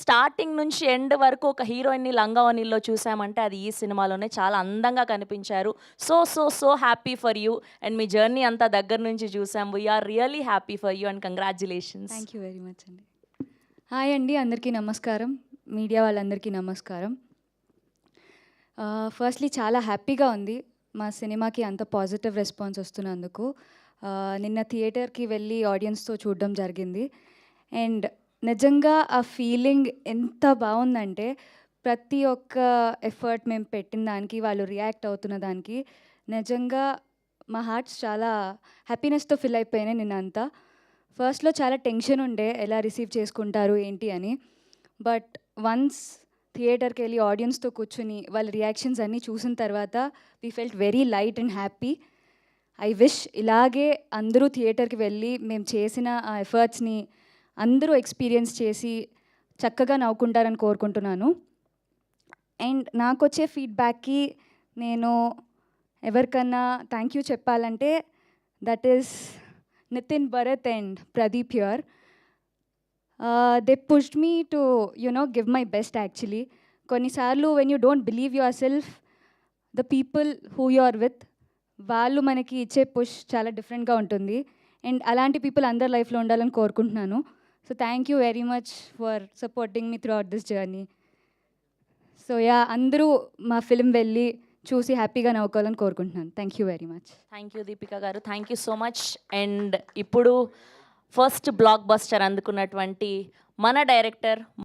Starting నుంచి end వరకు ఒక హీరోయిన్‌ని 'లంగావోణిలో' చూసామంటే అది ఈ సినిమాలోనే. చాలా అందంగా కనిపించారు. So happy for you. And మీ జర్నీ అంతా దగ్గర నుంచి చూసాం. We are really happy for you and congratulations. Thank you very much అండి. హాయ్ అండి, అందరికీ నమస్కారం. మీడియా వాళ్ళందరికీ నమస్కారం. ఫస్ట్లీ చాలా హ్యాపీగా ఉంది మా సినిమాకి అంత పాజిటివ్ రెస్పాన్స్ వస్తున్నందుకు. నిన్న థియేటర్కి వెళ్ళి ఆడియన్స్తో చూడడం జరిగింది. అండ్ నిజంగా ఆ ఫీలింగ్ ఎంత బాగుందంటే, ప్రతి ఒక్క ఎఫర్ట్ మేము పెట్టిన దానికి, వాళ్ళు రియాక్ట్ అవుతున్న దానికి నిజంగా మా హార్ట్స్ చాలా హ్యాపీనెస్తో ఫిల్ అయిపోయినాయి నిన్నంతా. ఫస్ట్లో చాలా టెన్షన్ ఉండే, ఎలా రిసీవ్ చేసుకుంటారు ఏంటి అని. బట్ వన్స్ థియేటర్కి వెళ్ళి ఆడియన్స్తో కూర్చుని వాళ్ళ రియాక్షన్స్ అన్నీ చూసిన తర్వాత we felt very light and happy. I wish ఇలాగే అందరూ థియేటర్కి వెళ్ళి మేము చేసిన ఆ ఎఫర్ట్స్ని అందరూ ఎక్స్పీరియన్స్ చేసి చక్కగా నవ్వుకుంటారని కోరుకుంటున్నాను. అండ్ నాకు వచ్చే ఫీడ్బ్యాక్కి నేను ఎవరికన్నా థ్యాంక్ యూ చెప్పాలంటే that is Nitin, Bharat and Pradeep here. They pushed me to, give my best actually. కొన్నిసార్లు when you don't believe yourself, the people who you are with, వాళ్ళు మనకి ఇచ్చే పుష్ చాలా డిఫరెంట్గా ఉంటుంది. అండ్ అలాంటి పీపుల్ అందరి లైఫ్లో ఉండాలని కోరుకుంటున్నాను. So thank you very much for supporting me throughout this journey. So అందరూ మా ఫిల్మ్ వెళ్ళి చూసి హ్యాపీగా నవ్వుకోవాలని కోరుకుంటున్నాను. Thank you very much. Thank you Deepika garu. Thank you so much. And ఇప్పుడు ఫస్ట్ బ్లాక్ బస్టర్ అందుకున్నటువంటి మన డైరెక్టర్